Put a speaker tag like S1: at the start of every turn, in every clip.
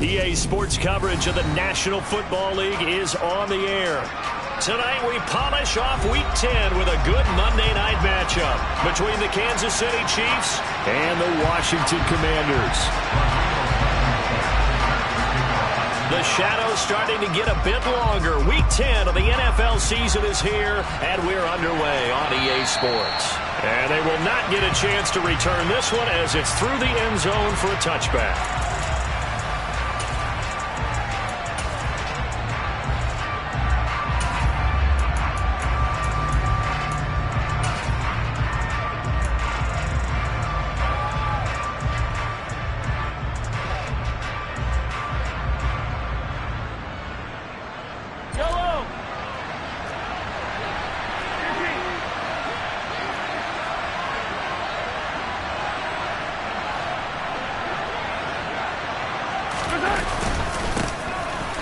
S1: EA Sports coverage of the National Football League is on the air. Tonight we polish off Week 10 with a good Monday night matchup between the Kansas City Chiefs and the Washington Commanders. The shadow's starting to get a bit longer. Week 10 of the NFL season is here, and we're underway on EA Sports. And they will not get a chance to return this one as it's through the end zone for a touchback.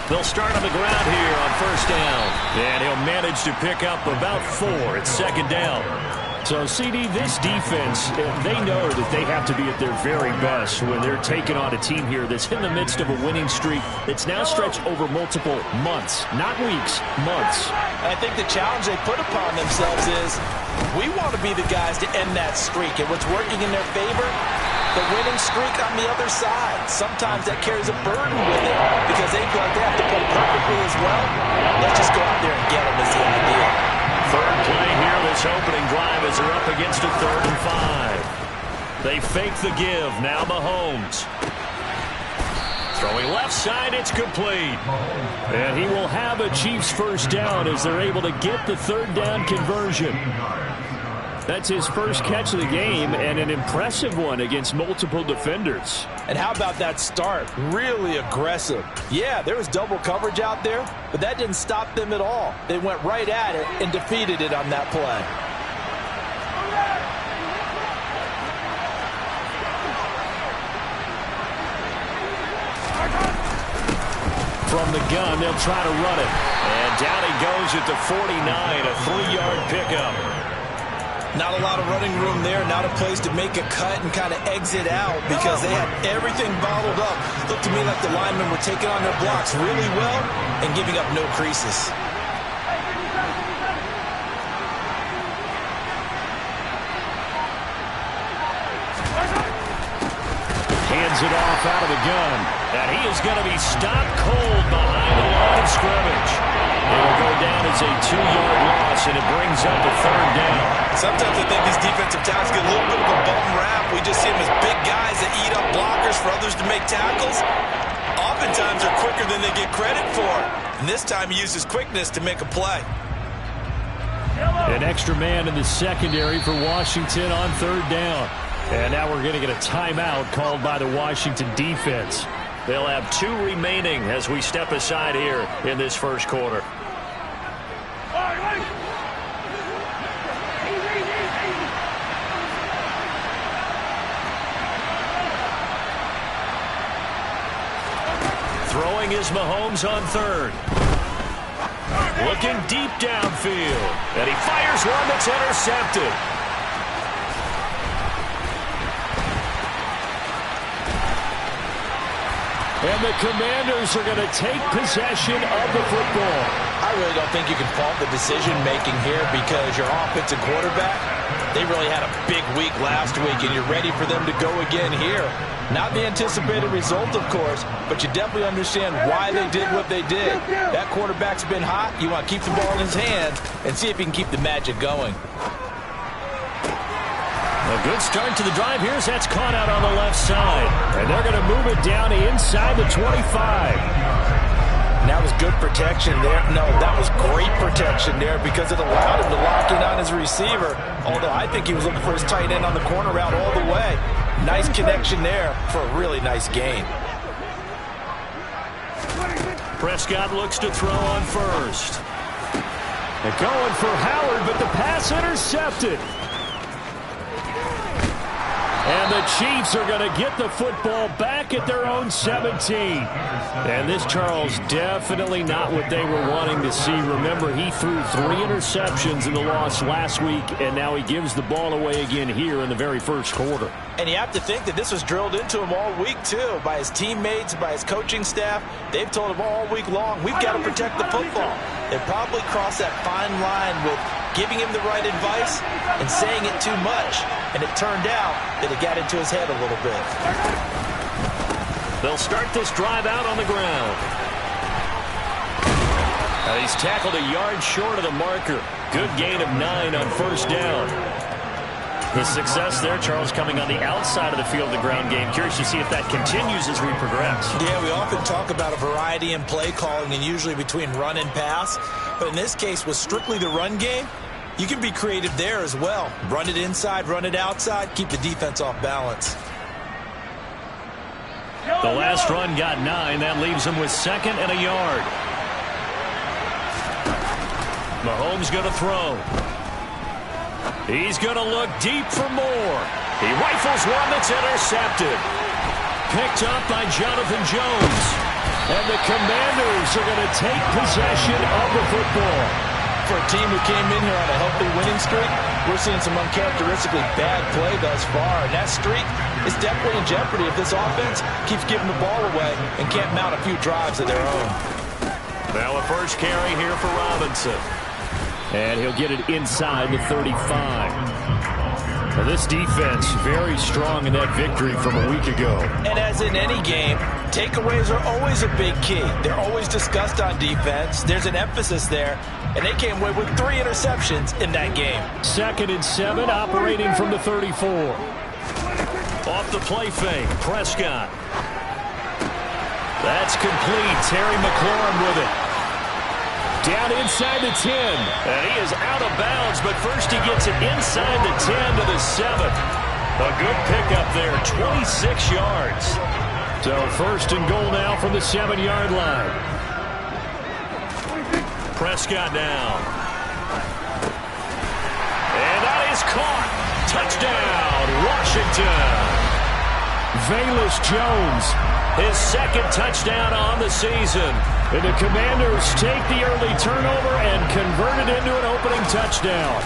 S1: They'll start on the ground here on first down. And he'll manage to pick up about 4 at second down. So, CD, this defense, they know that they have to be at their very best when they're taking on a team here that's in the midst of a winning streak that's now stretched over multiple months, not weeks, months.
S2: I think the challenge they put upon themselves is we want to be the guys to end that streak. And what's working in their favor? The winning streak on the other side. Sometimes that carries a burden with it because they feel like they have to play perfectly as well. Let's just go out there and get them is the idea.
S1: Third play here this opening drive as they're up against a 3rd and 5. They fake the give. Now Mahomes. Throwing left side, it's complete. And he will have a Chiefs first down as they're able to get the 3rd down conversion. That's his first catch of the game, and an impressive one against multiple defenders.
S2: And how about that start? Really aggressive. Yeah, there was double coverage out there, but that didn't stop them at all. They went right at it and defeated it on that play.
S1: From the gun, they'll try to run it. And down he goes at the 49, a 3-yard pickup.
S2: Not a lot of running room there, not a place to make a cut and kind of exit out because they had everything bottled up. Looked to me like the linemen were taking on their blocks really well and giving up no creases.
S1: Hands it off out of the gun. And he is going to be stopped cold behind the line of scrimmage. It will go down as a 2-yard loss, and it brings up a 3rd down.
S2: Sometimes I think these defensive tackles get a little bit of a bum rap. We just see them as big guys that eat up blockers for others to make tackles. Oftentimes they're quicker than they get credit for. And this time he uses quickness to make a play.
S1: An extra man in the secondary for Washington on 3rd down. And now we're going to get a timeout called by the Washington defense. They'll have 2 remaining as we step aside here in this first quarter. Throwing is Mahomes on 3rd. Looking deep downfield. And he fires one that's intercepted. And the Commanders are going to take possession of the football.
S2: I really don't think you can fault the decision-making here because your offensive quarterback, they really had a big week last week, and you're ready for them to go again here. Not the anticipated result, of course, but you definitely understand why they did what they did. That quarterback's been hot. You want to keep the ball in his hands and see if he can keep the magic going.
S1: A good start to the drive here as that's caught out on the left side. And they're going to move it down inside the 25.
S2: And that was good protection there. No, that was great protection there because it allowed him to lock in on his receiver. Although I think he was looking for his tight end on the corner route all the way. Nice connection there for a really nice gain.
S1: Prescott looks to throw on first. They're going for Howard, but the pass intercepted. And the Chiefs are going to get the football back at their own 17. And this, Charles, definitely not what they were wanting to see. Remember, he threw 3 interceptions in the loss last week, and now he gives the ball away again here in the very first quarter.
S2: And you have to think that this was drilled into him all week, too, by his teammates, by his coaching staff. They've told him all week long, we've got to protect the football. They probably crossed that fine line with giving him the right advice and saying it too much. And it turned out that it got into his head a little bit.
S1: They'll start this drive out on the ground. He's tackled a yard short of the marker. Good gain of 9 on first down. The success there, Charles, coming on the outside of the field of the ground game. Curious to see if that continues as we progress.
S2: Yeah, we often talk about a variety in play calling and usually between run and pass. But in this case, with strictly the run game, you can be creative there as well. Run it inside, run it outside, keep the defense off balance.
S1: The last run got 9. That leaves him with 2nd and a yard. Mahomes going to throw. He's going to look deep for more. He rifles one that's intercepted. Picked up by Jonathan Jones. And the Commanders are going to take possession of the football.
S2: For a team who came in here on a healthy winning streak, we're seeing some uncharacteristically bad play thus far. And that streak is definitely in jeopardy if this offense keeps giving the ball away and can't mount a few drives of their own.
S1: Now a first carry here for Robinson. And he'll get it inside the 35. Now this defense very strong in that victory from a week ago.
S2: And as in any game, takeaways are always a big key. They're always discussed on defense. There's an emphasis there. And they came away with 3 interceptions in that game.
S1: 2nd and 7, operating from the 34. Off the play fake, Prescott. That's complete. Terry McLaurin with it. Down inside the 10. And he is out of bounds, but first he gets it inside the 10 to the 7. A good pickup there, 26 yards. So first and goal now from the 7-yard line. Prescott down. And that is caught. Touchdown, Washington. Velus Jones, his 2nd touchdown on the season. And the Commanders take the early turnover and convert it into an opening touchdown.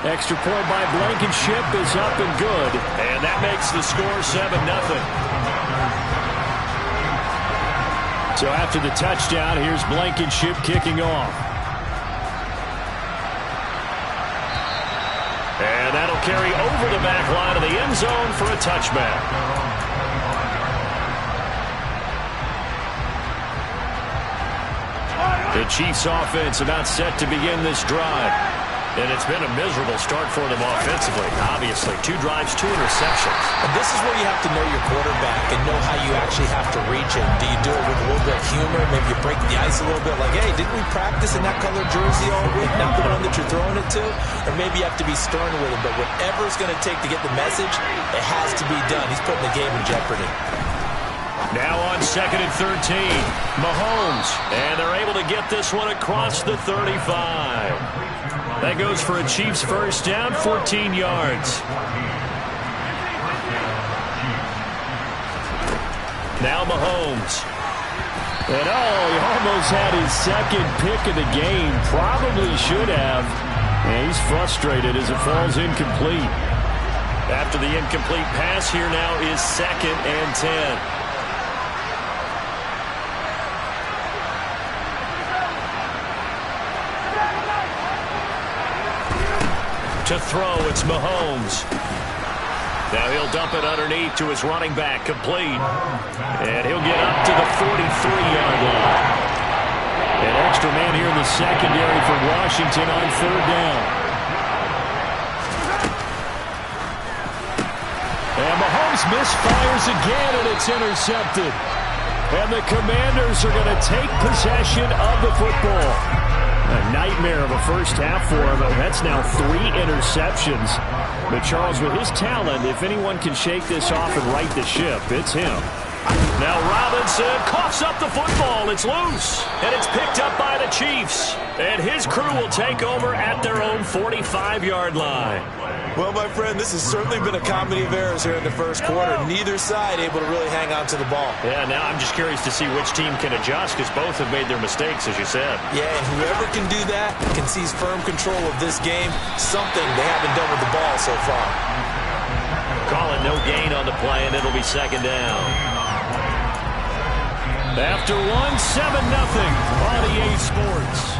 S1: Extra point by Blankenship is up and good. And that makes the score 7-0. So after the touchdown, here's Blankenship kicking off. And that'll carry over the back line of the end zone for a touchback. The Chiefs offense about set to begin this drive. And it's been a miserable start for them offensively. Obviously, 2 drives, 2 interceptions.
S2: And this is where you have to know your quarterback and know how you actually have to reach him. Do you do it with a little bit of humor? Maybe you break the ice a little bit like, hey, didn't we practice in that colored jersey all week? Not the one that you're throwing it to? Or maybe you have to be stern with him. But whatever it's going to take to get the message, it has to be done. He's putting the game in jeopardy.
S1: Now on 2nd and 13, Mahomes. And they're able to get this one across the 35. That goes for a Chiefs first down, 14 yards. Now Mahomes. And he almost had his 2nd pick of the game. Probably should have. And he's frustrated as it falls incomplete. After the incomplete pass, here now is 2nd and 10. To throw, it's Mahomes. Now he'll dump it underneath to his running back, complete. And he'll get up to the 43-yard line. An extra man here in the secondary for Washington on 3rd down. And Mahomes misfires again, and it's intercepted. And the Commanders are going to take possession of the football. A nightmare of a first half for him. That's now 3 interceptions. But Charles, with his talent, if anyone can shake this off and right the ship, it's him. Now Robinson coughs up the football. It's loose. And it's picked up by the Chiefs. And his crew will take over at their own 45-yard line.
S2: Well, my friend, this has certainly been a comedy of errors here in the first quarter. Neither side able to really hang on to the ball.
S1: Yeah, now I'm just curious to see which team can adjust because both have made their mistakes, as you said.
S2: Yeah, and whoever can do that can seize firm control of this game, something they haven't done with the ball so far.
S1: Call it no gain on the play, and it'll be second down. After 7-0 on EA Sports.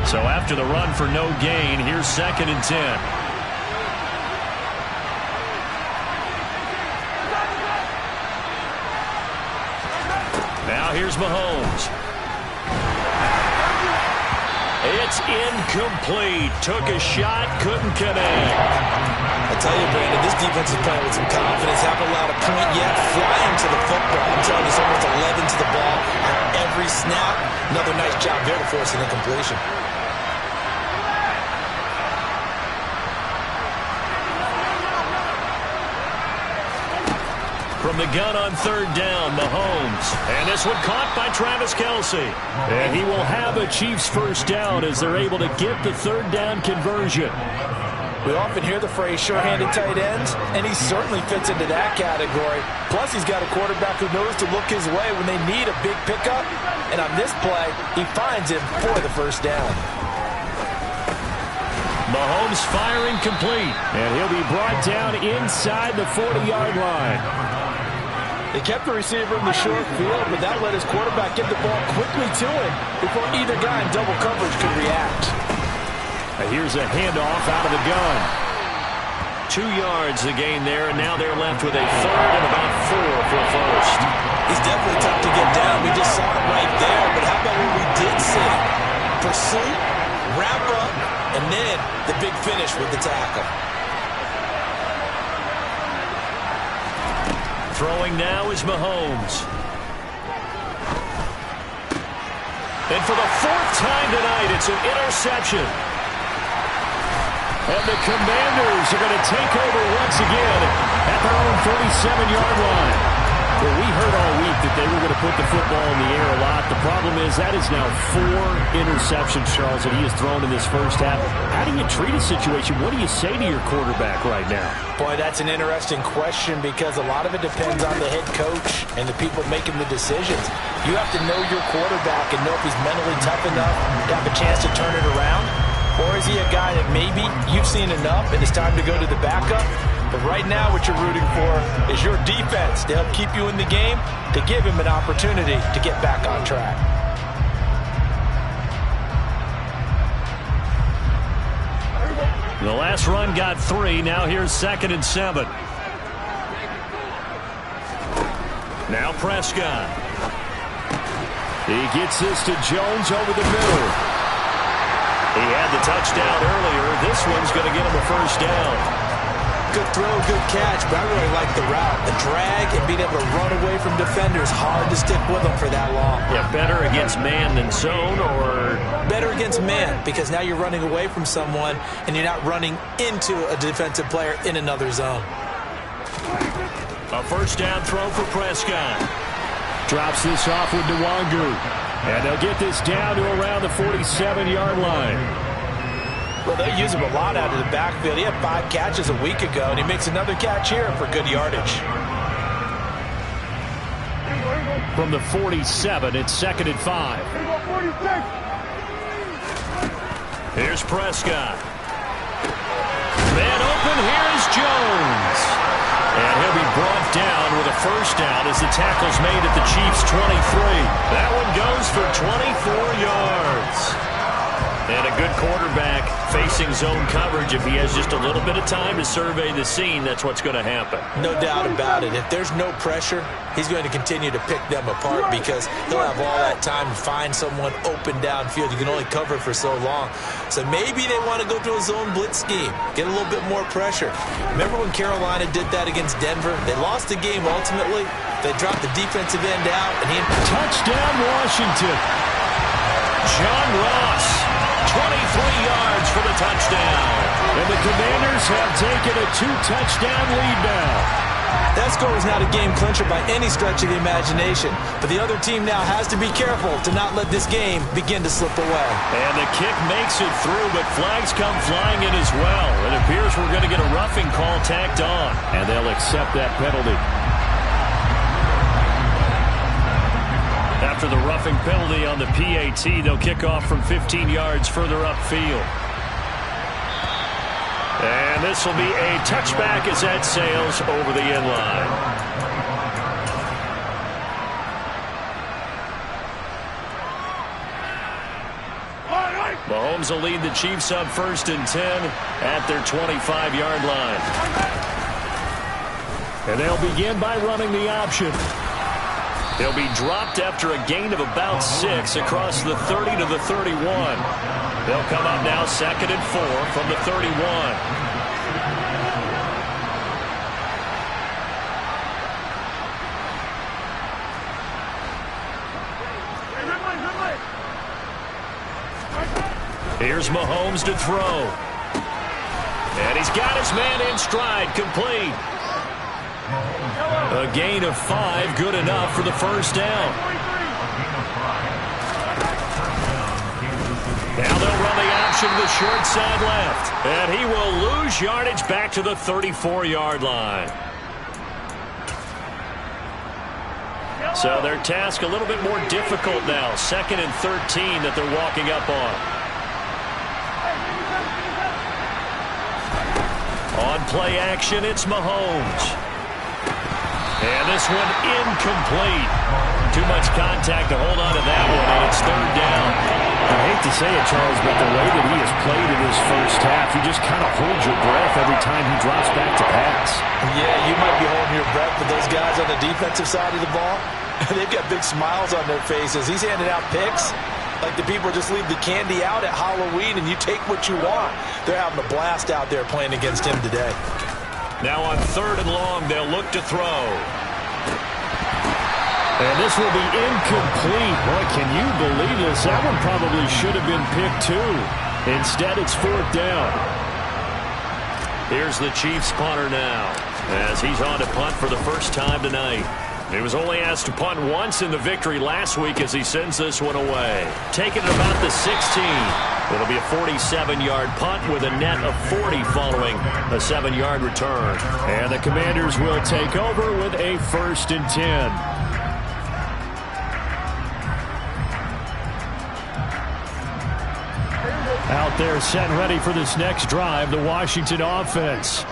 S1: So after the run for no gain, here's 2nd and 10. Now here's Mahomes. It's incomplete. Took a shot, couldn't connect.
S2: I tell you, Brandon, this defense is playing with some confidence. Haven't allowed a point yet. Flying to the football. I'm telling you, it's almost 11 to the ball on every snap. Another nice job there to force an incompletion.
S1: From the gun on 3rd down, Mahomes. And this one caught by Travis Kelce. And he will have a Chiefs first down as they're able to get the 3rd down conversion.
S2: We often hear the phrase sure-handed tight ends, and he certainly fits into that category. Plus, he's got a quarterback who knows to look his way when they need a big pickup. And on this play, he finds him for the first down.
S1: Mahomes firing complete. And he'll be brought down inside the 40-yard line.
S2: They kept the receiver in the short field, but that let his quarterback get the ball quickly to him before either guy in double coverage could react.
S1: And here's a handoff out of the gun. 2 yards the gain there, and now they're left with a 3rd and about 4 for first.
S2: He's definitely tough to get down. We just saw it right there, but how about what we did see? Pursuit, wrap up, and then the big finish with the tackle.
S1: Throwing now is Mahomes. And for the 4th time tonight, it's an interception. And the Commanders are going to take over once again at their own 37-yard line. Well, we heard all week that they were going to put the football in the air a lot. The problem is that is now 4 interceptions, Charles, that he has thrown in this first half. How do you treat a situation? What do you say to your quarterback right now?
S2: Boy, that's an interesting question because a lot of it depends on the head coach and the people making the decisions. You have to know your quarterback and know if he's mentally tough enough to have a chance to turn it around. Or is he a guy that maybe you've seen enough and it's time to go to the backup? But right now what you're rooting for is your defense to help keep you in the game, to give him an opportunity to get back on track.
S1: The last run got 3. Now here's 2nd and 7. Now Prescott. He gets this to Jones over the middle. He had the touchdown earlier. This one's going to get him a first down.
S2: Good throw, good catch, but I really like the route. The drag and being able to run away from defenders, hard to stick with them for that long.
S1: Yeah, better against man than zone, or?
S2: Better against man, because now you're running away from someone and you're not running into a defensive player in another zone.
S1: A first down throw for Prescott. Drops this off with Nwangu. And they'll get this down to around the 47-yard line.
S2: Well, they use him a lot out of the backfield. He had 5 catches a week ago, and he makes another catch here for good yardage.
S1: From the 47, it's 2nd and 5. Here's Prescott. Man open, here is Jones. And he'll be brought down with a first down as the tackle's made at the Chiefs' 23. That one goes for 24 yards. And a good quarterback facing zone coverage. If he has just a little bit of time to survey the scene, that's what's going to happen.
S2: No doubt about it. If there's no pressure, he's going to continue to pick them apart because he'll have all that time to find someone open downfield. You can only cover for so long. So maybe they want to go to a zone blitz scheme, get a little bit more pressure. Remember when Carolina did that against Denver? They lost the game ultimately. They dropped the defensive end out. And
S1: touchdown, Washington. John Ross. 23 yards for the touchdown. And the Commanders have taken a 2-touchdown lead now.
S2: That score is not a game clincher by any stretch of the imagination. But the other team now has to be careful to not let this game begin to slip away.
S1: And the kick makes it through, but flags come flying in as well. It appears we're going to get a roughing call tacked on, and they'll accept that penalty. After the roughing penalty on the PAT, they'll kick off from 15 yards further upfield. And this will be a touchback as that sails over the end line. Mahomes will lead the Chiefs up 1st and 10 at their 25-yard line. And they'll begin by running the option. He'll be dropped after a gain of about 6 across the 30 to the 31. They'll come up now 2nd and 4 from the 31. Here's Mahomes to throw. And he's got his man in stride, complete. A gain of 5, good enough for the first down. Now they'll run the option to the short side left. And he will lose yardage back to the 34-yard line. So their task a little bit more difficult now. 2nd and 13 that they're walking up on. On play action, it's Mahomes. And this one incomplete. Too much contact to hold on to that one, and it's 3rd down.
S3: I hate to say it, Charles, but the way that he has played in his first half, you just kind of hold your breath every time he drops back to pass.
S2: Yeah, you might be holding your breath, but those guys on the defensive side of the ball, they've got big smiles on their faces. He's handing out picks like the people just leave the candy out at Halloween and you take what you want. They're having a blast out there playing against him today.
S1: Now on 3rd and long, they'll look to throw. And this will be incomplete. Boy, can you believe this? That one probably should have been picked too. Instead, it's 4th down. Here's the Chiefs punter now, as he's on to punt for the first time tonight. He was only asked to punt once in the victory last week as he sends this one away. Taking it about the 16. It'll be a 47-yard punt with a net of 40 following a 7-yard return. And the Commanders will take over with a 1st and 10. Out there set and ready for this next drive, the Washington offense.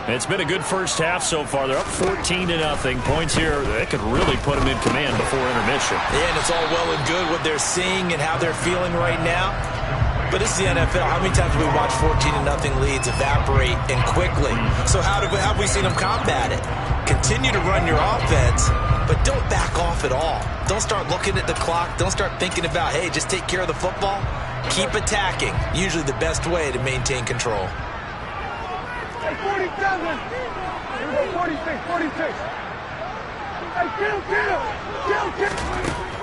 S1: It's been a good first half so far. They're up 14-0. Points here, they could really put them in command before intermission.
S2: Yeah, and it's all well and good what they're seeing and how they're feeling right now. But it's the NFL. How many times have we watched 14-0 leads evaporate and quickly? So how have we seen them combat it? Continue to run your offense, but don't back off at all. Don't start looking at the clock. Don't start thinking about, hey, just take care of the football. Keep attacking. Usually the best way to maintain control.
S4: 47. 46. 46.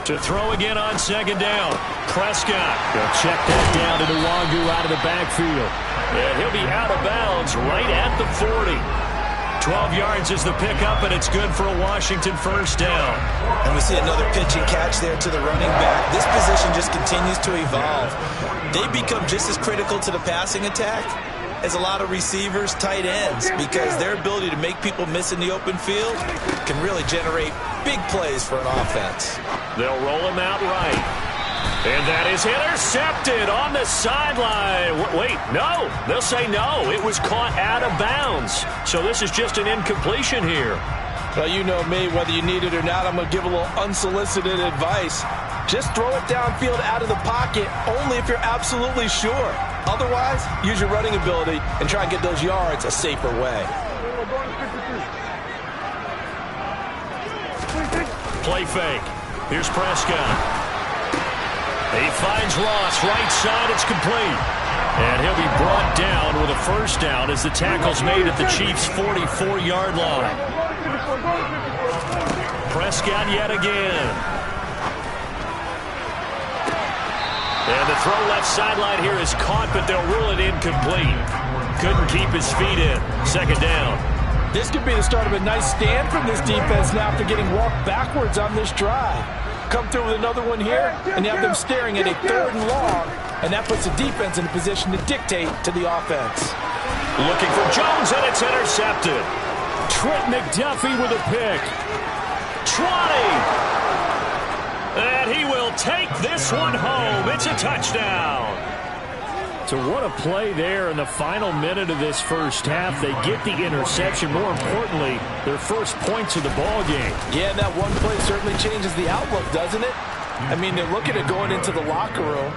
S1: To throw again on 2nd down. Prescott. They'll check that down to Nwangu out of the backfield. And he'll be out of bounds right at the 40. 12 yards is the pickup, and it's good for a Washington first down.
S2: And we see another pitch and catch there to the running back. This position just continues to evolve. They become just as critical to the passing attack as a lot of receivers, tight ends, because their ability to make people miss in the open field can really generate big plays for an offense.
S1: They'll roll him out right. And that is intercepted on the sideline. Wait, no. They'll say no. It was caught out of bounds. So this is just an incompletion here.
S2: Well, you know me. Whether you need it or not, I'm going to give a little unsolicited advice. Just throw it downfield out of the pocket only if you're absolutely sure. Otherwise, use your running ability and try and get those yards a safer way.
S1: Play fake. Here's Prescott. He finds Ross, right side, it's complete. And he'll be brought down with a first down as the tackle's made at the Chiefs' 44-yard line. Prescott yet again. And the throw left sideline here is caught, but they'll rule it incomplete. Couldn't keep his feet in. 2nd down.
S2: This could be the start of a nice stand from this defense now after getting walked backwards on this drive. Come through with another one here, and you have them staring at a 3rd and long, and that puts the defense in a position to dictate to the offense.
S1: Looking for Jones, and it's intercepted.
S3: Trent McDuffie with a pick.
S1: 20. And he will take this one home. It's a touchdown.
S3: So what a play there in the final minute of this first half. They get the interception. More importantly, their first points of the ball game.
S2: Yeah, and that one play certainly changes the outlook, doesn't it? I mean, they're looking at going into the locker room.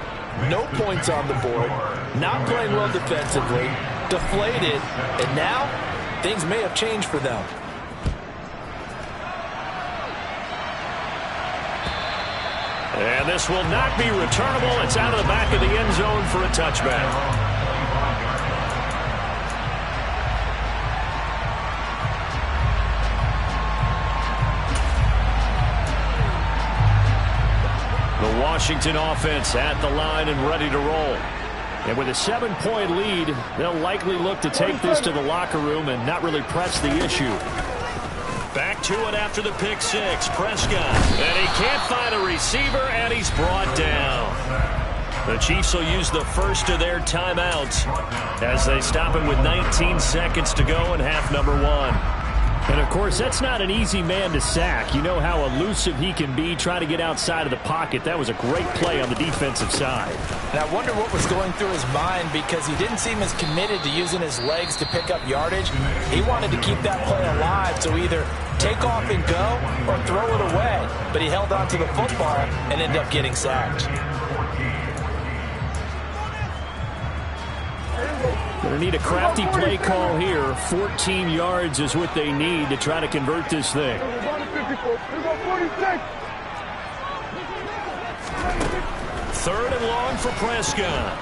S2: No points on the board. Not playing well defensively. Deflated. And now, things may have changed for them.
S1: And this will not be returnable. It's out of the back of the end zone for a touchback. The Washington offense at the line and ready to roll. And with a 7-point lead, they'll likely look to take this to the locker room and not really press the issue. Back to it after the pick six. Prescott. And he can't find a receiver, and he's brought down. The Chiefs will use the first of their timeouts as they stop him with 19 seconds to go in half number 1.
S3: And, of course, that's not an easy man to sack. You know how elusive he can be trying to get outside of the pocket. That was a great play on the defensive side.
S2: And I wonder what was going through his mind because he didn't seem as committed to using his legs to pick up yardage. He wanted to keep that play alive, so either take off and go or throw it away. But he held on to the football and ended up getting sacked.
S3: Going to need a crafty play call here. 14 yards is what they need to try to convert this thing.
S4: 46.
S1: Third and long for Prescott.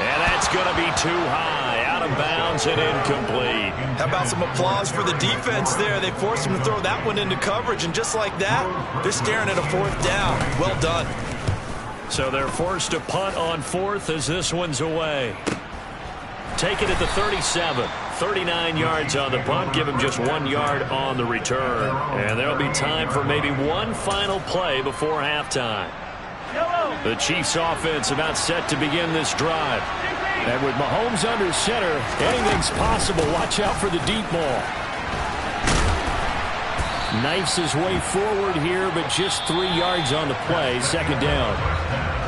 S1: And that's going to be too high. Out of bounds and incomplete.
S2: How about some applause for the defense there? They forced him to throw that one into coverage, and just like that, they're staring at a 4th down. Well done.
S1: So they're forced to punt on 4th as this one's away. Take it at the 37. 39 yards on the punt. Give him just 1 yard on the return. And there'll be time for maybe one final play before halftime. The Chiefs offense about set to begin this drive.
S3: And with Mahomes under center, anything's possible. Watch out for the deep ball. Knifes his way forward here, but just 3 yards on the play. 2nd down.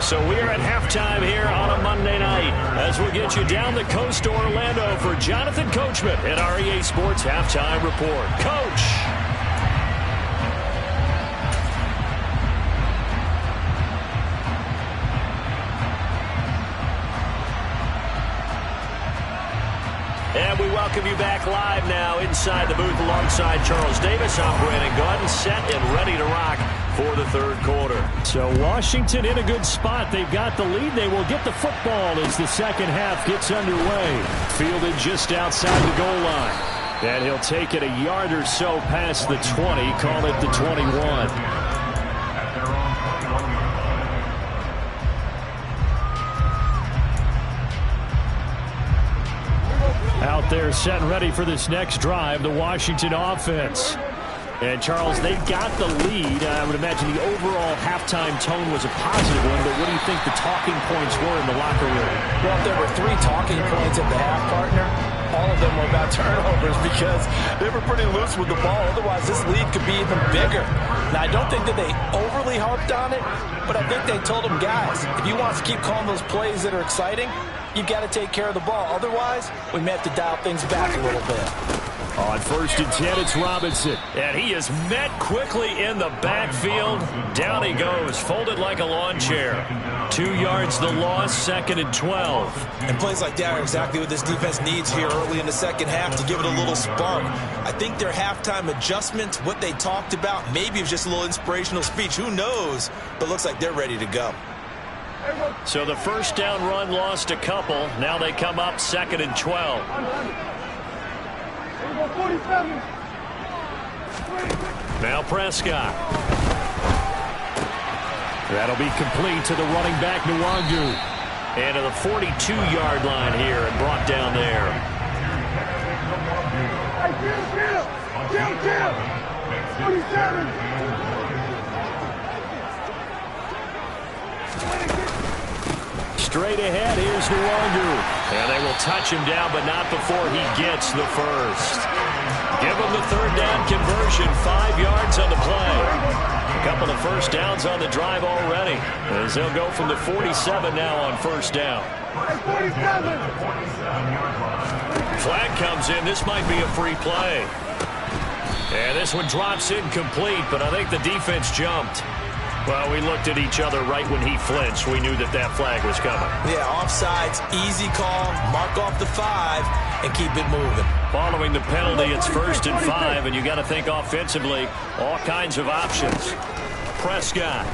S1: So we are at halftime here on a Monday night as we get you down the coast to Orlando for Jonathan Coachman at our EA Sports Halftime Report. Coach. And we welcome you back live now inside the booth alongside Charles Davis. I'm Brandon Gaudin, set and ready to rock for the 3rd quarter.
S3: So Washington in a good spot. They've got the lead. They will get the football as the 2nd half gets underway. Fielded just outside the goal line. And he'll take it a yard or so past the 20. Call it the 21. Out there set and ready for this next drive, the Washington offense. And, Charles, they've got the lead. I would imagine the overall halftime tone was a positive one, but what do you think the talking points were in the locker room?
S2: Well, if there were 3 talking points at the half, partner, all of them were about turnovers because they were pretty loose with the ball. Otherwise, this lead could be even bigger. Now, I don't think that they overly harped on it, but I think they told them, guys, if you want to keep calling those plays that are exciting, you've got to take care of the ball. Otherwise, we may have to dial things back a little bit.
S3: On 1st and 10, it's Robinson.
S1: And he is met quickly in the backfield. Down he goes, folded like a lawn chair. 2 yards the loss, 2nd and 12.
S2: And plays like that are exactly what this defense needs here early in the 2nd half to give it a little spark. I think their halftime adjustment, what they talked about, maybe it was just a little inspirational speech. Who knows? But looks like they're ready to go.
S1: So the 1st down run lost a couple. Now they come up 2nd and 12. Now Prescott.
S3: That'll be complete to the running back, Nwangu.
S1: And to the 42-yard line here and brought down there.
S4: Chill. 47.
S3: Straight ahead, here's Nwangu. And they will touch him down, but not before he gets the first. Give him the third down conversion, 5 yards on the play. A couple of first downs on the drive already, as they'll go from the 47 now on first down.
S4: 47.
S3: Flag comes in. This might be a free play. And this one drops incomplete, but I think the defense jumped. Well, we looked at each other right when he flinched. We knew that flag was coming.
S2: Yeah, offsides, easy call, mark off the 5, and keep it moving.
S3: Following the penalty, it's 1st and 5, and you got to think offensively, all kinds of options. Prescott.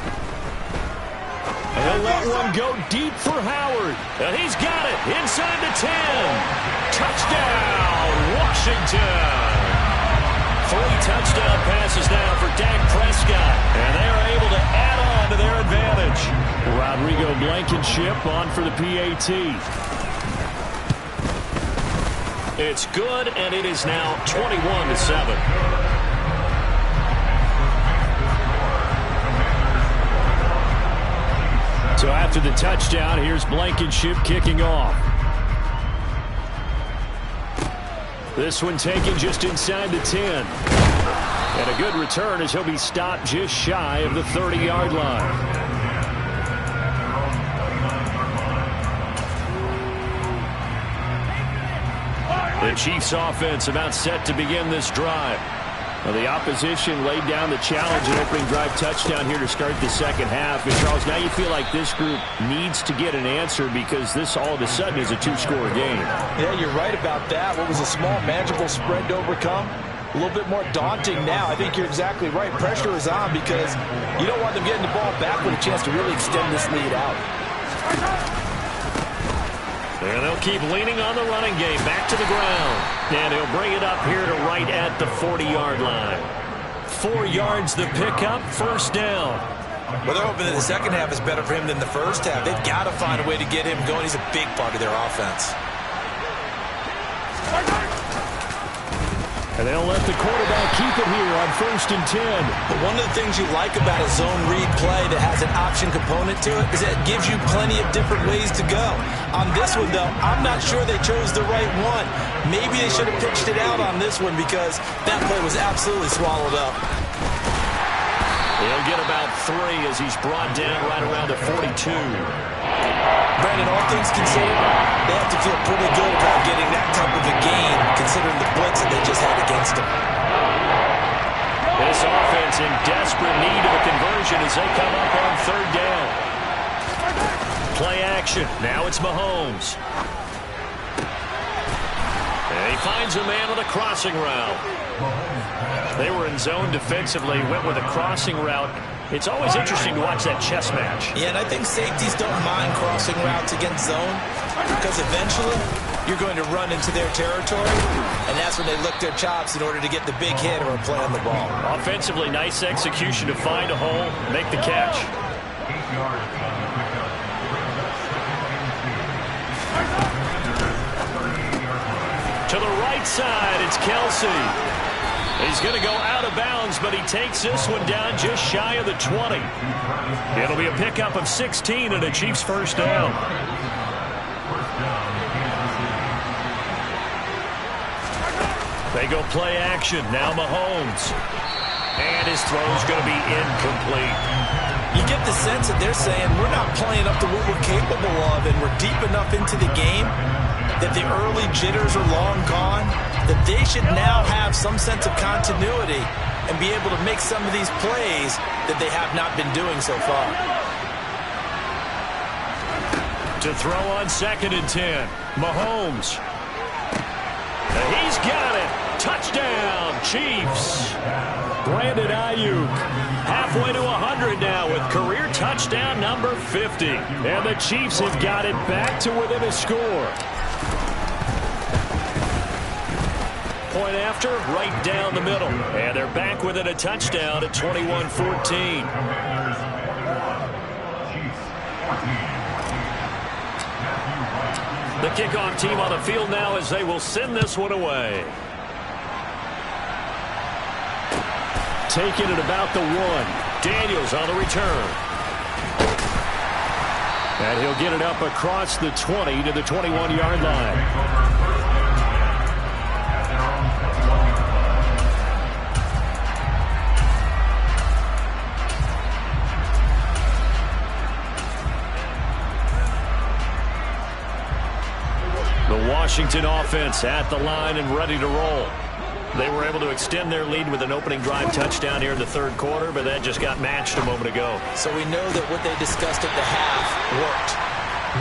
S3: And he'll let one go deep for Howard. And he's got it inside the 10. Touchdown, Washington. 3 touchdown passes now for Dak Prescott. And they are able to add on to their advantage. Rodrigo Blankenship on for the PAT. It's good, and it is now 21-7. So after the touchdown, here's Blankenship kicking off. This one taken just inside the 10. And a good return as he'll be stopped just shy of the 30-yard line. The Chiefs offense about set to begin this drive. Well, the opposition laid down the challenge and opening drive touchdown here to start the second half. And Charles, now you feel like this group needs to get an answer because this all of a sudden is a 2-score game.
S2: Yeah, you're right about that. What was a small, manageable spread to overcome? A little bit more daunting now. I think you're exactly right. Pressure is on because you don't want them getting the ball back with a chance to really extend this lead out.
S3: And they'll keep leaning on the running game. Back to the ground. And he'll bring it up here to right at the 40-yard line. 4 yards the pickup, first down.
S2: Well, they're hoping that the second half is better for him than the first half. They've got to find a way to get him going. He's a big part of their offense.
S3: And they'll let the quarterback keep it here on 1st and 10.
S2: But one of the things you like about a zone read play that has an option component to it is that it gives you plenty of different ways to go. On this one, though, I'm not sure they chose the right one. Maybe they should have pitched it out on this one because that play was absolutely swallowed up.
S3: He'll get about 3 as he's brought down right around the 42.
S2: Brandon, all things considered, they have to feel pretty good about getting that type of a gain, considering the blitz that they just had against them.
S3: This offense in desperate need of a conversion as they come up on 3rd down. Play action. Now it's Mahomes. And he finds a man with a crossing route. They were in zone defensively, went with a crossing route. It's always interesting to watch that chess match.
S2: Yeah, and I think safeties don't mind crossing routes against zone because eventually you're going to run into their territory, and that's when they lick their chops in order to get the big hit or a play on the ball.
S3: Offensively, nice execution to find a hole, make the catch. To the right side, it's Kelsey. He's going to go out of bounds, but he takes this one down just shy of the 20. It'll be a pickup of 16 and a Chiefs first down. They go play action. Now Mahomes. And his throw's going to be incomplete.
S2: You get the sense that they're saying we're not playing up to what we're capable of, and we're deep enough into the game that the early jitters are long gone, that they should now have some sense of continuity and be able to make some of these plays that they have not been doing so far.
S3: To throw on 2nd and 10, Mahomes. And he's got it. Touchdown, Chiefs. Brandon Ayuk halfway to 100 now with career touchdown number 50. And the Chiefs have got it back to within a score. Point after, right down the middle. And they're back within a touchdown at 21-14. The kickoff team on the field now as they will send this one away. take it at about the 1.
S1: Daniels on the return.
S3: And he'll get it up across the 20 to the 21-yard line. The Washington offense at the line and ready to roll. They were able to extend their lead with an opening drive touchdown here in the third quarter, but that just got matched a moment ago.
S2: So we know that what they discussed at the half worked.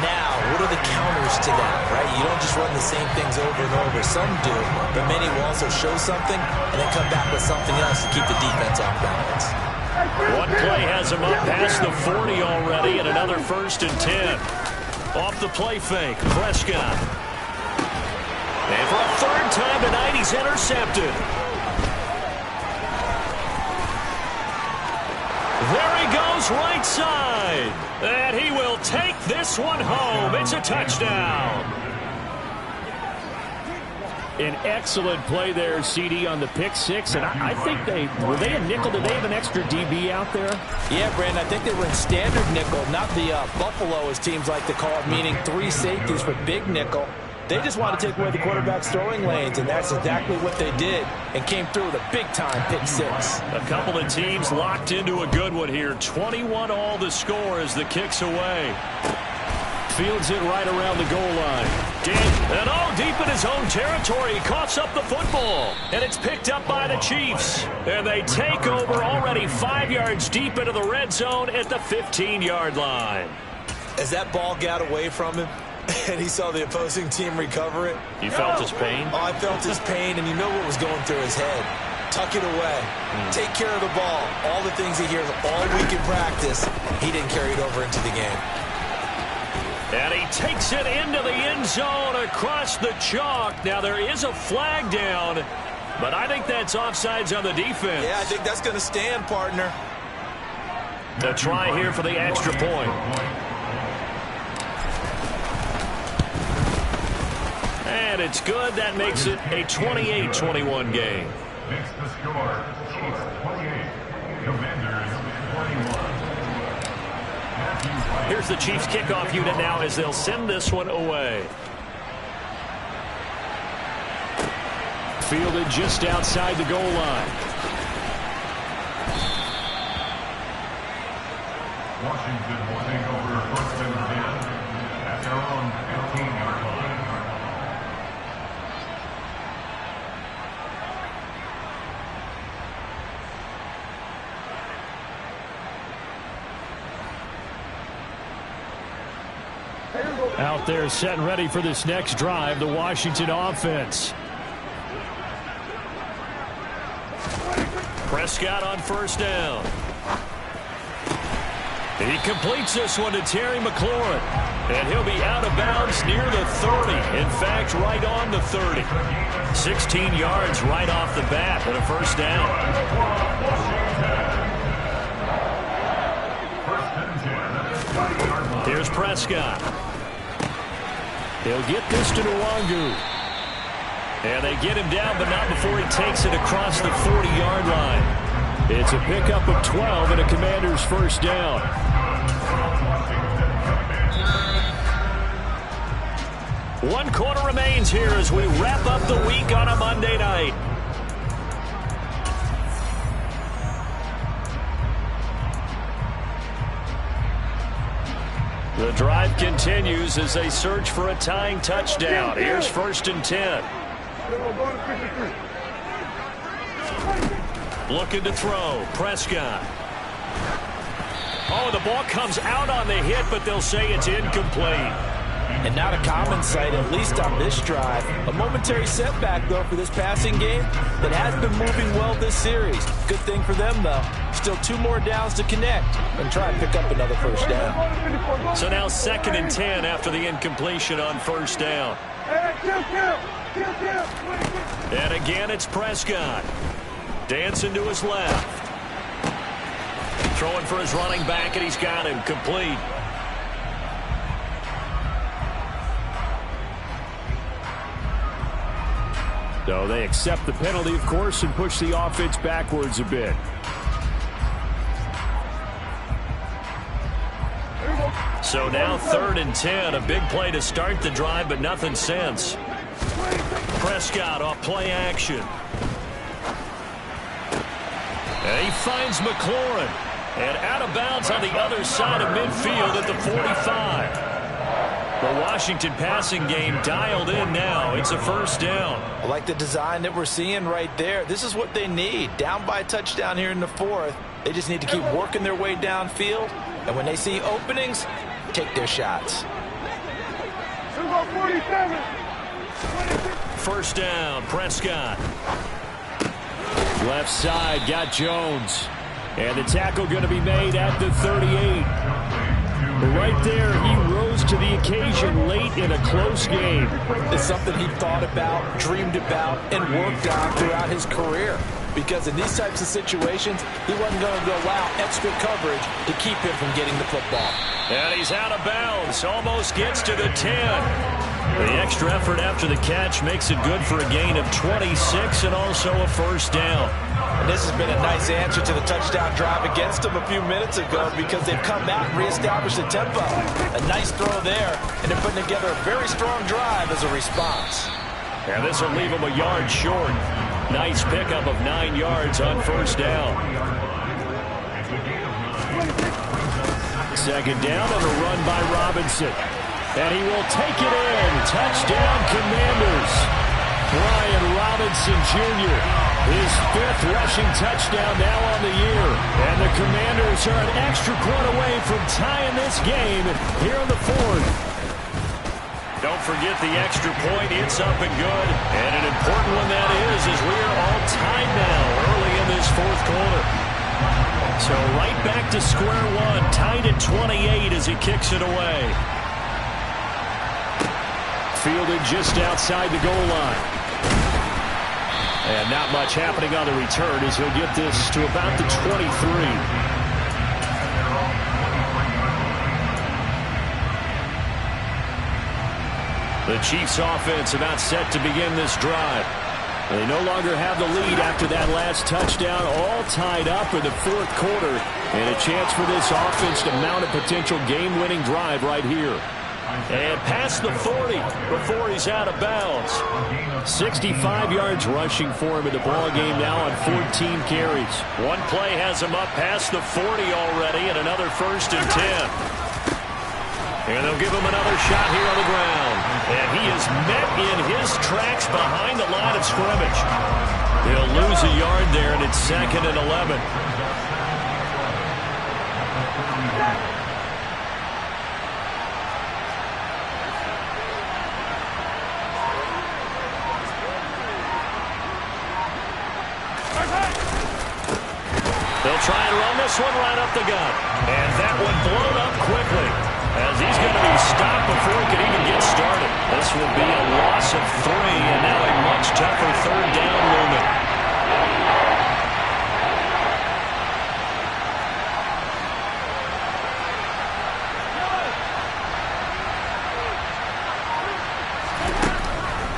S2: Now, what are the counters to that, right? You don't just run the same things over and over. Some do, but many will also show something and then come back with something else to keep the defense off balance.
S1: One play has him up past the 40 already, and another 1st and 10. Off the play fake, Prescott. And for a third time tonight, he's intercepted. There he goes, right side. And he will take this one home. It's a touchdown.
S3: An excellent play there, CD, on the pick six. And I think were they a nickel? Did they have an extra DB out there?
S2: Yeah, Brandon, I think they were in standard nickel, not the Buffalo, as teams like to call it, meaning 3 safeties for big nickel. They just want to take away the quarterback's throwing lanes, and that's exactly what they did and came through with a big-time pick six.
S1: A couple of teams locked into a good one here. 21 all the score as the kick's away.
S3: Fields it right around the goal line.
S1: And all deep in his own territory. He coughs up the football. And it's picked up by the Chiefs. And they take over already 5 yards deep into the red zone at the 15-yard line.
S2: As that ball got away from him, and he saw the opposing team recover it.
S1: You felt his pain?
S2: Oh, I felt his pain, and you know what was going through his head. Tuck it away. Take care of the ball. All the things he hears all week in practice, he didn't carry it over into the game.
S1: And he takes it into the end zone across the chalk. Now, there is a flag down, but I think that's offsides on the defense.
S2: Yeah, I think that's going to stand, partner.
S1: A try here for the extra point. And it's good. That makes it a 28-21 game.
S5: Makes the score Chiefs 28, Commanders 21.
S1: Here's the Chiefs kickoff unit now as they'll send this one away.
S3: Fielded just outside the goal line.
S5: Washington will take over 1st and 10 at their own 15-yard line.
S3: Out there set and ready for this next drive, the Washington offense.
S1: Prescott on 1st down. He completes this one to Terry McLaurin. And he'll be out of bounds near the 30. In fact, right on the 30. 16 yards right off the bat and a 1st down. Here's Prescott. They'll get this to Nwangu. And they get him down, but not before he takes it across the 40-yard line. It's a pickup of 12 and a Commander's 1st down. One quarter remains here as we wrap up the week on a Monday night. The drive continues as they search for a tying touchdown. Here's 1st and 10. Looking to throw. Prescott. Oh, the ball comes out on the hit, but they'll say it's incomplete.
S2: And not a common sight, at least on this drive. A momentary setback, though, for this passing game that has been moving well this series. Good thing for them, though. Still 2 more downs to connect and try and pick up another 1st down.
S1: So now 2nd and 10 after the incompletion on 1st down. And again, it's Prescott. Dancing to his left. Throwing for his running back, and he's got him complete.
S3: So they accept the penalty, of course, and push the offense backwards a bit.
S1: So now 3rd and 10. A big play to start the drive, but nothing since. Prescott off play action. And he finds McLaurin. And out of bounds on the other side of midfield at the 45. The Washington passing game dialed in now. It's a 1st down.
S2: I like the design that we're seeing right there. This is what they need. Down by a touchdown here in the 4th. They just need to keep working their way downfield. And when they see openings, take their shots.
S4: 47.
S1: 1st down, Prescott. Left side, got Jones. And the tackle going to be made at the 38. Right there, he rose to the occasion late in a close game.
S2: It's something he thought about, dreamed about, and worked on throughout his career. Because in these types of situations, he wasn't going to allow extra coverage to keep him from getting the football.
S1: And he's out of bounds, almost gets to the 10. The extra effort after the catch makes it good for a gain of 26 and also a 1st down.
S2: And this has been a nice answer to the touchdown drive against them a few minutes ago because they've come out and reestablished the tempo. A nice throw there, and they're putting together a very strong drive as a response.
S1: And this will leave them a yard short. Nice pickup of 9 yards on 1st down. 2nd down and a run by Robinson. And he will take it in. Touchdown, Commanders. Brian Robinson Jr., his 5th rushing touchdown now on the year. And the Commanders are an extra point away from tying this game here in the 4th. Don't forget the extra point. It's up and good. And an important one that is, as we are all tied now early in this 4th quarter. So right back to square one, tied at 28 as he kicks it away. Fielded just outside the goal line. And not much happening on the return as he'll get this to about the 23. The Chiefs offense about set to begin this drive. They no longer have the lead after that last touchdown, all tied up in the 4th quarter. And a chance for this offense to mount a potential game-winning drive right here. And past the 40 before he's out of bounds. 65 yards rushing for him in the ball game now on 14 carries. One play has him up past the 40 already, and another 1st and 10. And they'll give him another shot here on the ground. And he is met in his tracks behind the line of scrimmage. He'll lose a yard there, and it's 2nd and 11. They'll try and run this one right up the gut. And that one blown up quickly, as he's going to be stopped before he can even get started. This will be a loss of 3, and now a much tougher 3rd down looming.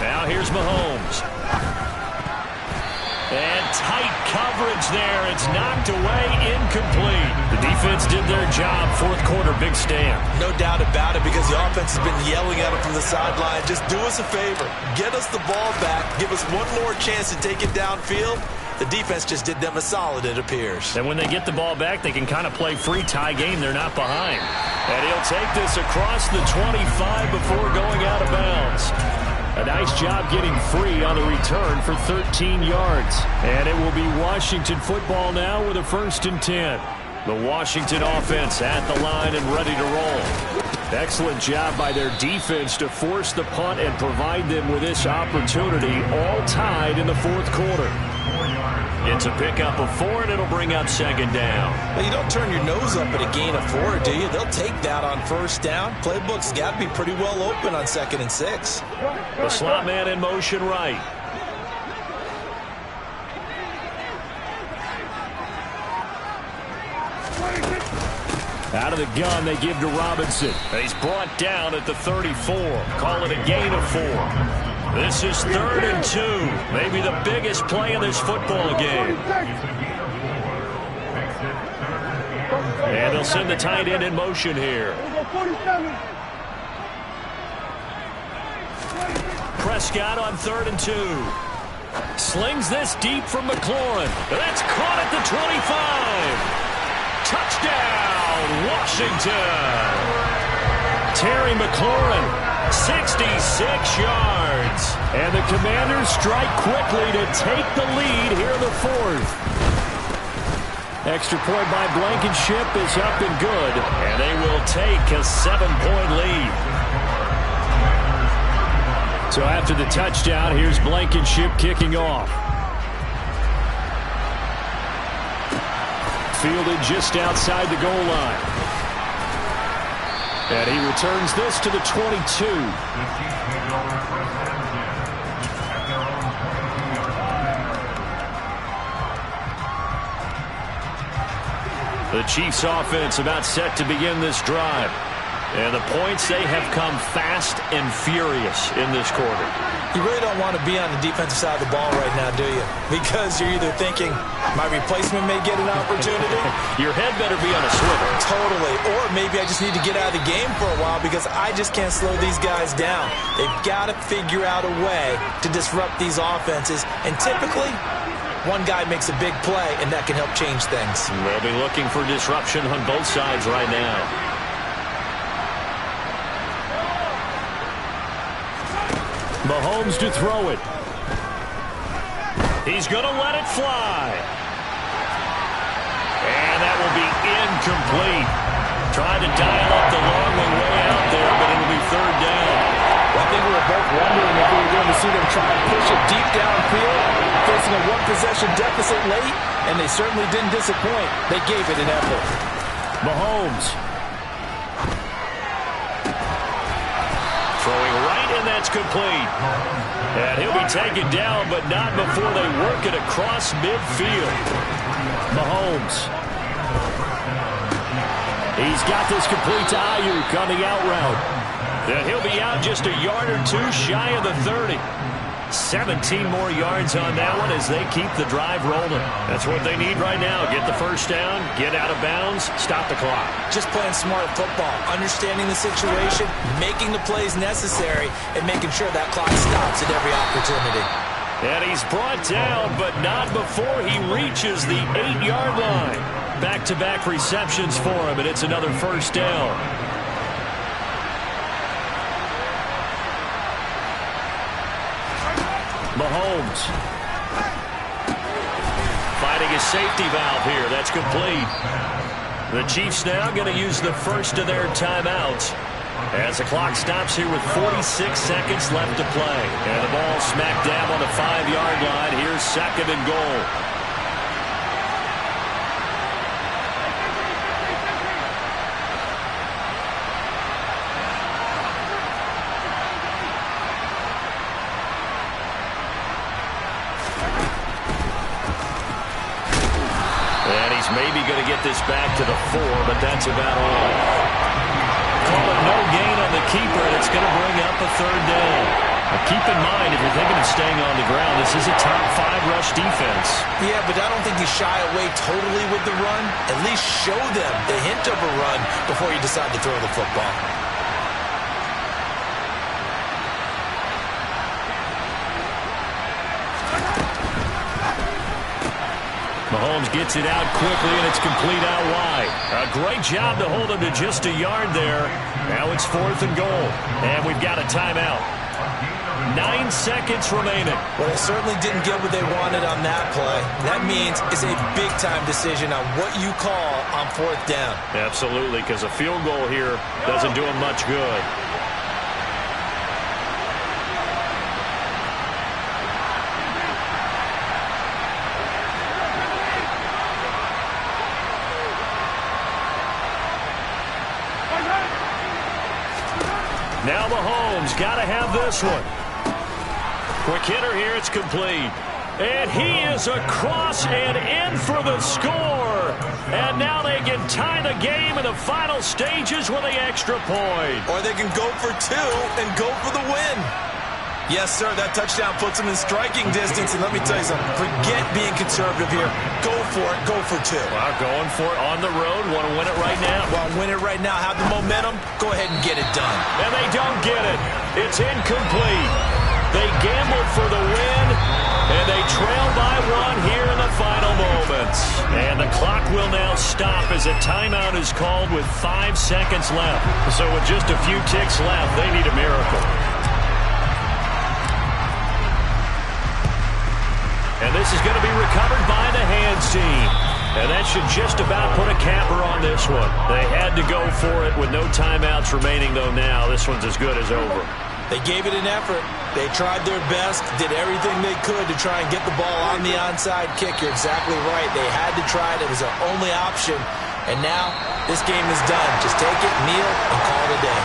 S1: Now here's Mahomes. And tight coverage there. It's knocked away, incomplete. The defense did their job. 4th quarter, big stand.
S2: No doubt about it, because the offense has been yelling at him from the sideline. Just do us a favor. Get us the ball back. Give us one more chance to take it downfield. The defense just did them a solid, it appears.
S1: And when they get the ball back, they can kind of play free tie game. They're not behind. And he'll take this across the 25 before going out of bounds. A nice job getting free on the return for 13 yards. And it will be Washington football now with a 1st and 10. The Washington offense at the line and ready to roll. Excellent job by their defense to force the punt and provide them with this opportunity, all tied in the 4th quarter. It's a pickup of 4, and it'll bring up 2nd down.
S2: Well, you don't turn your nose up at a gain of 4, do you? They'll take that on 1st down. Playbook's got to be pretty well open on 2nd and 6.
S1: The slot man in motion right. Out of the gun, they give to Robinson. He's brought down at the 34. Call it a gain of 4. This is 3rd and 2. Maybe the biggest play in this football game. And they'll send the tight end in motion here.
S4: 47.
S1: Prescott on 3rd and 2. Slings this deep from McLaurin. That's caught at the 25. Touchdown, Washington. Terry McLaurin, 66 yards. And the Commanders strike quickly to take the lead here in the 4th. Extra point by Blankenship is up and good. And they will take a 7-point lead. So after the touchdown, here's Blankenship kicking off. Fielded just outside the goal line. And he returns this to the 22. The Chiefs offense about set to begin this drive. And the points, they have come fast and furious in this quarter.
S2: You really don't want to be on the defensive side of the ball right now, do you? Because you're either thinking, my replacement may get an opportunity.
S1: Your head better be on a swivel.
S2: Totally. Or maybe I just need to get out of the game for a while because I just can't slow these guys down. They've got to figure out a way to disrupt these offenses. And typically, one guy makes a big play, and that can help change things.
S1: They'll be looking for disruption on both sides right now. Mahomes to throw it. He's going to let it fly. And that will be incomplete. Trying to dial up the long way out there, but it'll be 3rd down.
S2: Well, I think we were both wondering if we were going to see them try and push it deep downfield, facing a one-possession deficit late, and they certainly didn't disappoint. They gave it an effort.
S1: Mahomes. Throwing right, and that's complete. And he'll be taken down, but not before they work it across midfield. Mahomes. He's got this complete to Ayuk on the out route. And he'll be out just a yard or two shy of the 30. 17 more yards on that one as they keep the drive rolling. That's what they need right now. Get the first down, get out of bounds, stop the clock.
S2: Just playing smart football, understanding the situation, making the plays necessary, and making sure that clock stops at every opportunity.
S1: And he's brought down, but not before he reaches the 8-yard line. Back-to-back receptions for him, and it's another first down. Mahomes. Finding a safety valve here. That's complete. The Chiefs now going to use the first of their timeouts as the clock stops here with 46 seconds left to play. And the ball smack dab on the 5-yard line. Here's 2nd and goal. Maybe going to get this back to the 4, but that's about all. Call it no gain on the keeper, and it's going to bring up a 3rd down. Now keep in mind, if you're thinking of staying on the ground, this is a top 5 rush defense.
S2: Yeah, but I don't think you shy away totally with the run. At least show them the hint of a run before you decide to throw the football.
S1: Mahomes gets it out quickly, and it's complete out wide. A great job to hold him to just a yard there. Now it's 4th and goal, and we've got a timeout. 9 seconds remaining.
S2: Well, they certainly didn't get what they wanted on that play. That means it's a big-time decision on what you call on 4th down.
S1: Absolutely, because a field goal here doesn't do him much good. Now Mahomes got to have this one. Quick hitter here, it's complete. And he is across and in for the score. And now they can tie the game in the final stages with the extra point.
S2: Or they can go for 2 and go for the win. Yes, sir. That touchdown puts him in striking distance. And let me tell you something. Forget being conservative here. Go for it. Go for two.
S1: Well, going for it on the road. Want to win it right now.
S2: Well, win it right now. Have the momentum. Go ahead and get it done.
S1: And they don't get it. It's incomplete. They gambled for the win, and they trail by one here in the final moments. And the clock will now stop as a timeout is called with 5 seconds left. So with just a few ticks left, they need a miracle. And this is going to be recovered by the hands team. And that should just about put a capper on this one. They had to go for it with no timeouts remaining, though now. This one's as good as over.
S2: They gave it an effort. They tried their best, did everything they could to try and get the ball on the onside kick. You're exactly right. They had to try it. It was their only option. And now this game is done. Just take it, kneel, and call it a day.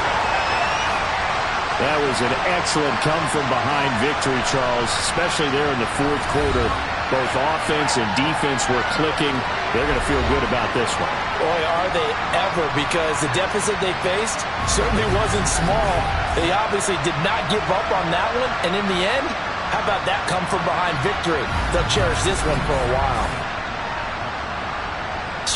S3: That was an excellent come-from-behind victory, Charles, especially there in the fourth quarter. Both offense and defense were clicking. They're going to feel good about this one.
S2: Boy, are they ever, because the deficit they faced certainly wasn't small. They obviously did not give up on that one, and in the end, how about that come-from-behind victory? They'll cherish this one for a while.